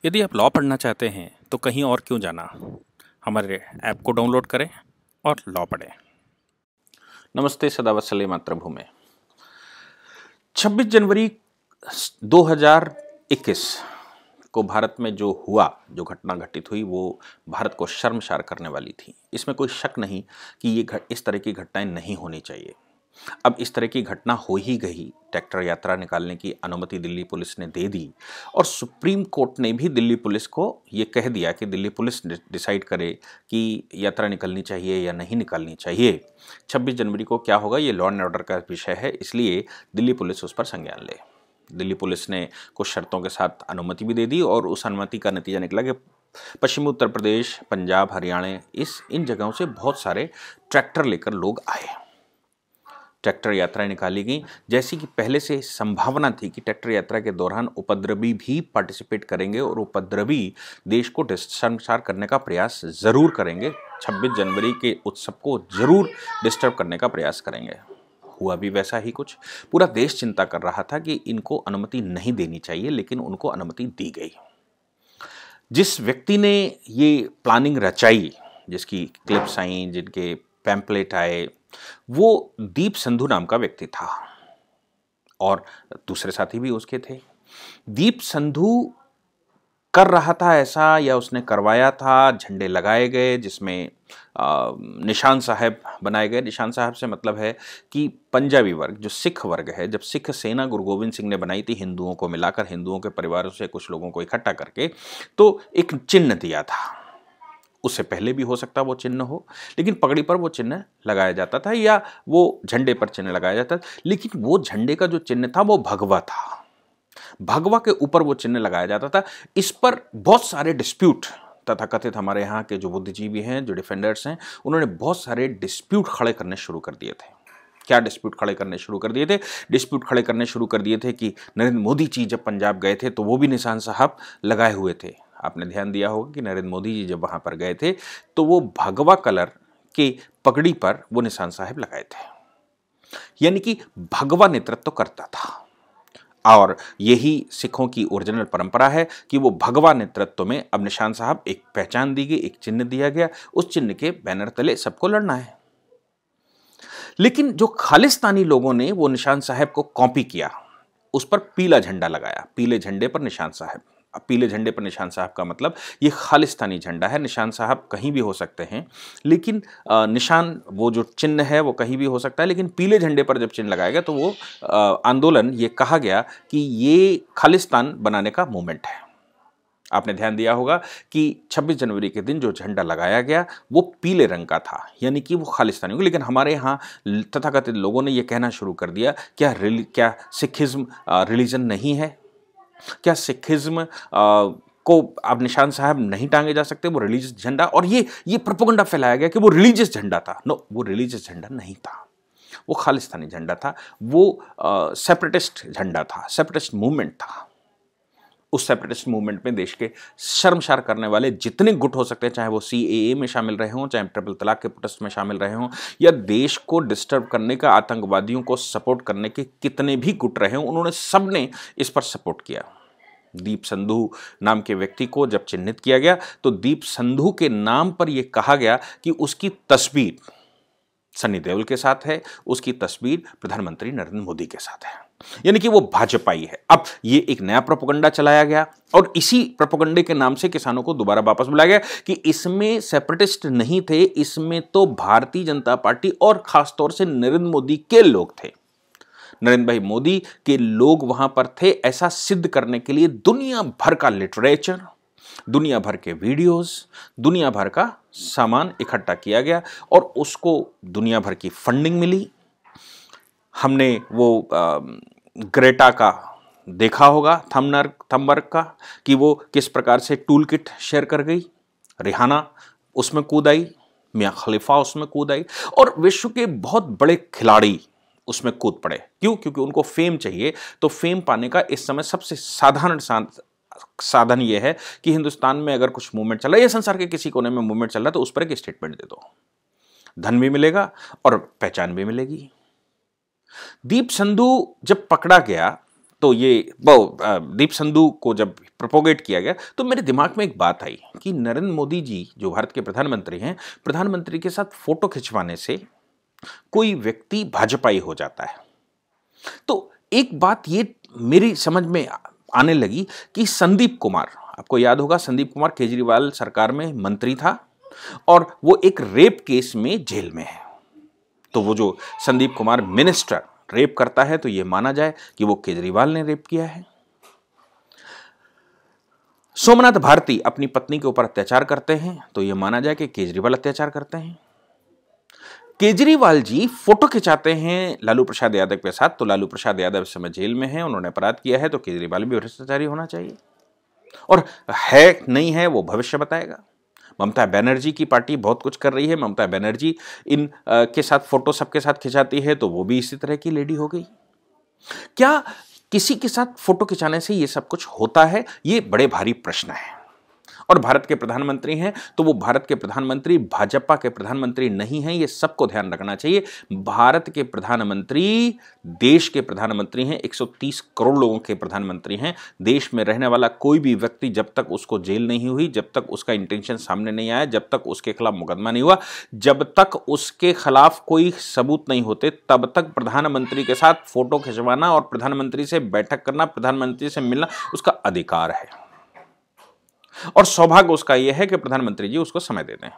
यदि आप लॉ पढ़ना चाहते हैं तो कहीं और क्यों जाना। हमारे ऐप को डाउनलोड करें और लॉ पढ़ें। नमस्ते, सदा वत्सले मातृभूमि। 26 जनवरी 2021 को भारत में जो हुआ, जो घटना घटित हुई, वो भारत को शर्मसार करने वाली थी। इसमें कोई शक नहीं कि इस तरह की घटनाएं नहीं होनी चाहिए। अब इस तरह की घटना हो ही गई। ट्रैक्टर यात्रा निकालने की अनुमति दिल्ली पुलिस ने दे दी और सुप्रीम कोर्ट ने भी दिल्ली पुलिस को ये कह दिया कि दिल्ली पुलिस डिसाइड करे कि यात्रा निकलनी चाहिए या नहीं निकलनी चाहिए। 26 जनवरी को क्या होगा, ये लॉ एंड ऑर्डर का विषय है, इसलिए दिल्ली पुलिस उस पर संज्ञान ले। दिल्ली पुलिस ने कुछ शर्तों के साथ अनुमति भी दे दी और उस अनुमति का नतीजा निकला कि पश्चिमी उत्तर प्रदेश, पंजाब, हरियाणा, इन जगहों से बहुत सारे ट्रैक्टर लेकर लोग आए। ट्रैक्टर यात्रा निकाली गई, जैसी कि पहले से संभावना थी कि ट्रैक्टर यात्रा के दौरान उपद्रवी भी पार्टिसिपेट करेंगे और उपद्रवी देश को शर्मसार करने का प्रयास जरूर करेंगे। 26 जनवरी के उत्सव को जरूर डिस्टर्ब करने का प्रयास करेंगे। हुआ भी वैसा ही कुछ। पूरा देश चिंता कर रहा था कि इनको अनुमति नहीं देनी चाहिए, लेकिन उनको अनुमति दी गई। जिस व्यक्ति ने ये प्लानिंग रचाई, जिसकी क्लिप्स आई, जिनके पैम्पलेट आए, वो दीप संधू नाम का व्यक्ति था और दूसरे साथी भी उसके थे। दीप संधू कर रहा था ऐसा, या उसने करवाया था। झंडे लगाए गए जिसमें निशान साहब बनाए गए। निशान साहब से मतलब है कि पंजाबी वर्ग, जो सिख वर्ग है, जब सिख सेना गुरु गोविंद सिंह ने बनाई थी, हिंदुओं को मिलाकर, हिंदुओं के परिवारों से कुछ लोगों को इकट्ठा करके, तो एक चिन्ह दिया था। उससे पहले भी हो सकता वो चिन्ह हो, लेकिन पगड़ी पर वो चिन्ह लगाया जाता था या वो झंडे पर चिन्ह लगाया जाता था। लेकिन वो झंडे का जो चिन्ह था वो भगवा था। भगवा के ऊपर वो चिन्ह लगाया जाता था। इस पर बहुत सारे डिस्प्यूट, तथा कथित हमारे यहाँ के जो बुद्धिजीवी हैं, जो डिफेंडर्स हैं, उन्होंने बहुत सारे डिस्प्यूट खड़े करने शुरू कर दिए थे। क्या डिस्प्यूट खड़े करने शुरू कर दिए थे? डिस्प्यूट खड़े करने शुरू कर दिए थे कि नरेंद्र मोदी जी जब पंजाब गए थे तो वो भी निशान साहब लगाए हुए थे। आपने ध्यान दिया होगा कि नरेंद्र मोदी जी जब वहां पर गए थे तो वो भगवा कलर के पगड़ी पर वो निशान साहब लगाए थे, यानी कि भगवा नेतृत्व करता था। और यही सिखों की ओरिजिनल परंपरा है कि वो भगवा नेतृत्व में अब निशान साहब एक पहचान दी गई, एक चिन्ह दिया गया। उस चिन्ह के बैनर तले सबको लड़ना है। लेकिन जो खालिस्तानी लोगों ने वो निशान साहब को कॉपी किया, उस पर पीला झंडा लगाया। पीले झंडे पर निशान साहब। अब पीले झंडे पर निशान साहब का मतलब ये खालिस्तानी झंडा है। निशान साहब कहीं भी हो सकते हैं, लेकिन निशान, वो जो चिन्ह है वो कहीं भी हो सकता है, लेकिन पीले झंडे पर जब चिन्ह लगाया गया तो वो आंदोलन, ये कहा गया कि ये खालिस्तान बनाने का मूवमेंट है। आपने ध्यान दिया होगा कि 26 जनवरी के दिन जो झंडा लगाया गया वो पीले रंग का था, यानी कि वो खालिस्तानी होगा। लेकिन हमारे यहाँ तथाकथित लोगों ने ये कहना शुरू कर दिया, क्या सिखिज्म रिलीजन नहीं है? क्या सिखिज्म को अब निशान साहब नहीं टांगे जा सकते? वो रिलीजियस झंडा, और ये प्रोपेगेंडा फैलाया गया कि वो रिलीजियस झंडा था। नो, वो रिलीजियस झंडा नहीं था, वो खालिस्तानी झंडा था। वो सेपरेटिस्ट झंडा था, सेपरेटिस्ट मूवमेंट था। उस सेपरेटिस्ट मूवमेंट में देश के शर्मसार करने वाले जितने गुट हो सकते हैं, चाहे वो CAA में शामिल रहे हों, चाहे ट्रिपल तलाक के प्रोटेस्ट में शामिल रहे हों, या देश को डिस्टर्ब करने का, आतंकवादियों को सपोर्ट करने के कितने भी गुट रहे हों, उन्होंने सबने इस पर सपोर्ट किया। दीप संधू नाम के व्यक्ति को जब चिन्हित किया गया तो दीप संधू के नाम पर यह कहा गया कि उसकी तस्वीर सनी देओल के साथ है, उसकी तस्वीर प्रधानमंत्री नरेंद्र मोदी के साथ है, यानी कि वो भाजपाई है। अब ये एक नया प्रोपेगेंडा चलाया गया और इसी प्रोपेगेंडे के नाम से किसानों को दोबारा वापस बुलाया गया कि इसमें सेपरेटिस्ट नहीं थे, इसमें तो भारतीय जनता पार्टी और खासतौर से नरेंद्र मोदी के लोग थे। नरेंद्र भाई मोदी के लोग वहां पर थे। ऐसा सिद्ध करने के लिए दुनिया भर का लिटरेचर, दुनिया भर के वीडियोस, दुनिया भर का सामान इकट्ठा किया गया और उसको दुनिया भर की फंडिंग मिली। हमने वो ग्रेटा का देखा होगा, थंबर्ग का, कि वो किस प्रकार से टूल किट शेयर कर गई। रिहाना उसमें कूद आई, मियां खलीफा उसमें कूद आई, और विश्व के बहुत बड़े खिलाड़ी उसमें कूद पड़े। क्यों? क्योंकि उनको फेम चाहिए। तो फेम पाने का इस समय सबसे साधारण साधन यह है कि हिंदुस्तान में अगर कुछ मूवमेंट चल रहा है या संसार के किसी कोने में मूवमेंट चल रहा है तो उस पर एक स्टेटमेंट दे दो, धन भी मिलेगा और पहचान भी मिलेगी। दीप संधू जब पकड़ा गया तो ये वो दीप संधू को जब प्रोपोगेट किया गया तो मेरे दिमाग में एक बात आई कि नरेंद्र मोदी जी जो भारत के प्रधानमंत्री हैं, प्रधानमंत्री के साथ फोटो खिंचवाने से कोई व्यक्ति भाजपाई हो जाता है। तो एक बात ये मेरी समझ में आने लगी कि संदीप कुमार, आपको याद होगा संदीप कुमार केजरीवाल सरकार में मंत्री था और वो एक रेप केस में जेल में है। तो वो जो संदीप कुमार मिनिस्टर रेप करता है तो ये माना जाए कि वो केजरीवाल ने रेप किया है। सोमनाथ भारती अपनी पत्नी के ऊपर अत्याचार करते हैं तो ये माना जाए कि केजरीवाल अत्याचार करते हैं। केजरीवाल जी फोटो खिंचाते हैं लालू प्रसाद यादव के साथ तो लालू प्रसाद यादव इस समय जेल में हैं, उन्होंने अपराध किया है, तो केजरीवाल भी भ्रष्टाचारी होना चाहिए। और है नहीं है वो भविष्य बताएगा। ममता बनर्जी की पार्टी बहुत कुछ कर रही है, ममता बनर्जी इन के साथ फोटो सबके साथ खिंचाती है तो वो भी इसी तरह की लेडी हो गई। क्या किसी के साथ फोटो खिंचाने से ये सब कुछ होता है? ये बड़े भारी प्रश्न है। और भारत के प्रधानमंत्री हैं तो वो भारत के प्रधानमंत्री भाजपा के प्रधानमंत्री नहीं हैं, ये सबको ध्यान रखना चाहिए। भारत के प्रधानमंत्री देश के प्रधानमंत्री हैं, 130 करोड़ लोगों के प्रधानमंत्री हैं। देश में रहने वाला कोई भी व्यक्ति जब तक उसको जेल नहीं हुई, जब तक उसका इंटेंशन सामने नहीं आया, जब तक उसके खिलाफ मुकदमा नहीं हुआ, जब तक उसके खिलाफ कोई सबूत नहीं होते, तब तक प्रधानमंत्री के साथ फोटो खिंचवाना और प्रधानमंत्री से बैठक करना, प्रधानमंत्री से मिलना उसका अधिकार है। और सौभाग्य उसका यह है कि प्रधानमंत्री जी उसको समय देते हैं।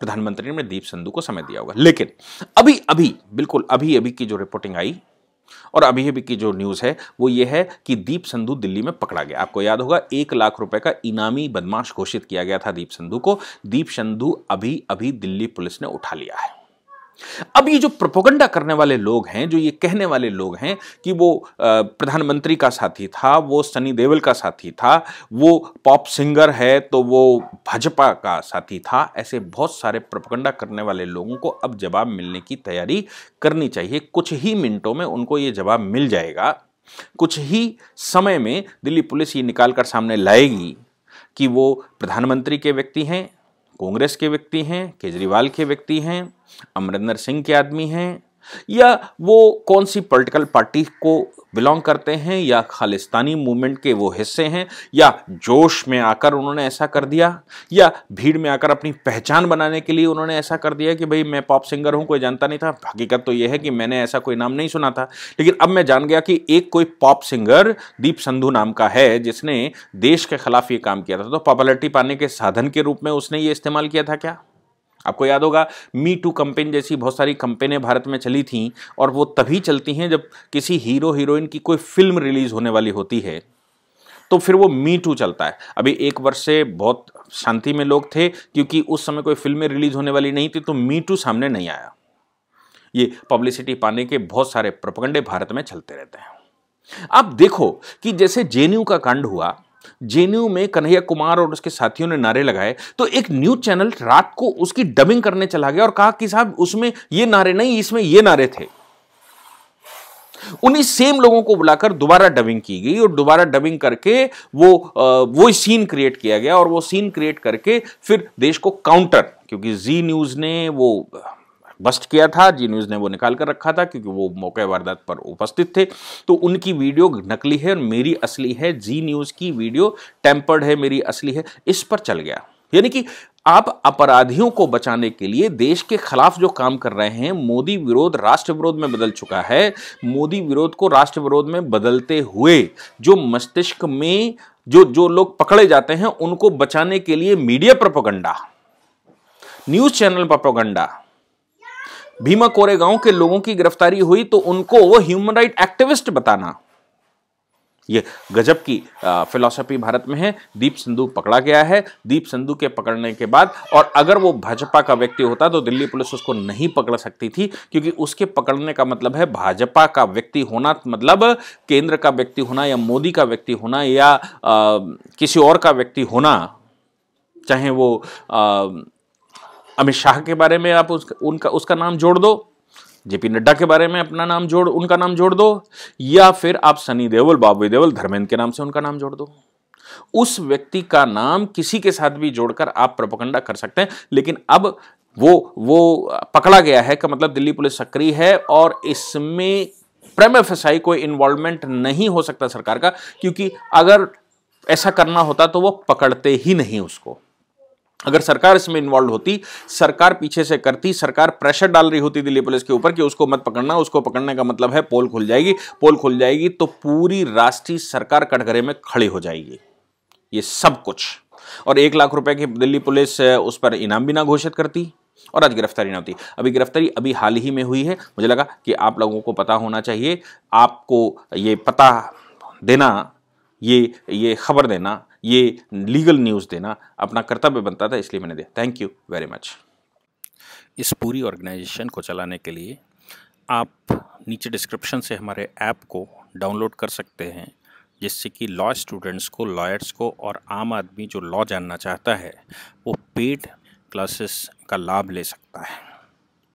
प्रधानमंत्री ने दीप संधू को समय दिया होगा। लेकिन बिल्कुल अभी की जो रिपोर्टिंग आई और अभी की जो न्यूज है वो ये है कि दीप संधू दिल्ली में पकड़ा गया। आपको याद होगा 1 लाख रुपए का इनामी बदमाश घोषित किया गया था दीप संधू को। दीप संधू अभी दिल्ली पुलिस ने उठा लिया है। अब ये जो प्रोपेगेंडा करने वाले लोग हैं, जो ये कहने वाले लोग हैं कि वो प्रधानमंत्री का साथी था, वो सनी देओल का साथी था, वो पॉप सिंगर है तो वो भाजपा का साथी था, ऐसे बहुत सारे प्रोपेगेंडा करने वाले लोगों को अब जवाब मिलने की तैयारी करनी चाहिए। कुछ ही मिनटों में उनको ये जवाब मिल जाएगा। कुछ ही समय में दिल्ली पुलिस ये निकाल कर सामने लाएगी कि वो प्रधानमंत्री के व्यक्ति हैं, कांग्रेस के व्यक्ति हैं, केजरीवाल के व्यक्ति हैं, अमरिंदर सिंह के आदमी हैं, या वो कौन सी पॉलिटिकल पार्टी को बिलोंग करते हैं, या खालिस्तानी मूवमेंट के वो हिस्से हैं, या जोश में आकर उन्होंने ऐसा कर दिया, या भीड़ में आकर अपनी पहचान बनाने के लिए उन्होंने ऐसा कर दिया कि भाई मैं पॉप सिंगर हूं, कोई जानता नहीं था। हकीकत तो ये है कि मैंने ऐसा कोई नाम नहीं सुना था, लेकिन अब मैं जान गया कि एक कोई पॉप सिंगर दीप संधू नाम का है जिसने देश के खिलाफ ये काम किया था। तो पॉपुलैरिटी पाने के साधन के रूप में उसने ये इस्तेमाल किया था क्या? आपको याद होगा मी टू कैंपेन जैसी बहुत सारी कैंपेनें भारत में चली थीं, और वो तभी चलती हैं जब किसी हीरो हीरोइन की कोई फिल्म रिलीज होने वाली होती है तो फिर वो मी टू चलता है। अभी 1 वर्ष से बहुत शांति में लोग थे क्योंकि उस समय कोई फिल्में रिलीज होने वाली नहीं थी, तो मी टू सामने नहीं आया। ये पब्लिसिटी पाने के बहुत सारे प्रोपेगेंडे भारत में चलते रहते हैं। आप देखो कि जैसे जेएनयू का कांड हुआ, जेएनयू में कन्हैया कुमार और उसके साथियों ने नारे लगाए तो एक न्यूज चैनल रात को उसकी डबिंग करने चला गया और कहा कि साहब उसमें ये नारे नहीं, इसमें ये नारे थे। उन्हीं सेम लोगों को बुलाकर दोबारा डबिंग की गई और दोबारा डबिंग करके वो सीन क्रिएट किया गया, और वो सीन क्रिएट करके फिर देश को काउंटर, क्योंकि जी न्यूज ने वो बस्ट किया था, जी न्यूज ने वो निकाल कर रखा था क्योंकि वो मौके वारदात पर उपस्थित थे, तो उनकी वीडियो नकली है और मेरी असली है। जी न्यूज की वीडियो टेम्पर्ड है, मेरी असली है, इस पर चल गया। यानी कि आप अपराधियों को बचाने के लिए देश के खिलाफ जो काम कर रहे हैं, मोदी विरोध राष्ट्र विरोध में बदल चुका है। मोदी विरोध को राष्ट्र विरोध में बदलते हुए जो मस्तिष्क में जो लोग पकड़े जाते हैं उनको बचाने के लिए media propaganda, news channel propaganda, Bhima Koregaon के लोगों की गिरफ्तारी हुई तो उनको वो ह्यूमन राइट एक्टिविस्ट बताना, ये गजब की फिलॉसफी भारत में है। दीप संधू पकड़ा गया है। दीप संधू के पकड़ने के बाद, और अगर वो भाजपा का व्यक्ति होता तो दिल्ली पुलिस उसको नहीं पकड़ सकती थी, क्योंकि उसके पकड़ने का मतलब है भाजपा का व्यक्ति होना, मतलब केंद्र का व्यक्ति होना, या मोदी का व्यक्ति होना, या किसी और का व्यक्ति होना, चाहे वो अमित शाह के बारे में आप उसका नाम जोड़ दो, जेपी नड्डा के बारे में अपना नाम उनका नाम जोड़ दो, या फिर आप सनी देओल, बॉबी देओल, धर्मेंद्र के नाम से उनका नाम जोड़ दो। उस व्यक्ति का नाम किसी के साथ भी जोड़कर आप प्रोपेगेंडा कर सकते हैं। लेकिन अब वो पकड़ा गया है का मतलब दिल्ली पुलिस सक्रिय है, और इसमें प्रेमा फेसाई कोई इन्वॉल्वमेंट नहीं हो सकता सरकार का, क्योंकि अगर ऐसा करना होता तो वो पकड़ते ही नहीं उसको। अगर सरकार इसमें इन्वॉल्व होती, सरकार पीछे से करती, सरकार प्रेशर डाल रही होती दिल्ली पुलिस के ऊपर कि उसको मत पकड़ना, उसको पकड़ने का मतलब है पोल खुल जाएगी, पोल खुल जाएगी तो पूरी राष्ट्रीय सरकार कटघरे में खड़ी हो जाएगी, ये सब कुछ। और 1 लाख रुपए की दिल्ली पुलिस उस पर इनाम भी ना घोषित करती और आज गिरफ्तारी ना होती। अभी गिरफ्तारी अभी हाल ही में हुई है, मुझे लगा कि आप लोगों को पता होना चाहिए, आपको ये पता देना, ये खबर देना, ये लीगल न्यूज़ देना अपना कर्तव्य बनता था, इसलिए मैंने दिया। Thank you very much. इस पूरी ऑर्गेनाइजेशन को चलाने के लिए आप नीचे डिस्क्रिप्शन से हमारे ऐप को डाउनलोड कर सकते हैं, जिससे कि लॉ स्टूडेंट्स को, लॉयर्स को और आम आदमी जो लॉ जानना चाहता है वो पेड क्लासेस का लाभ ले सकता है।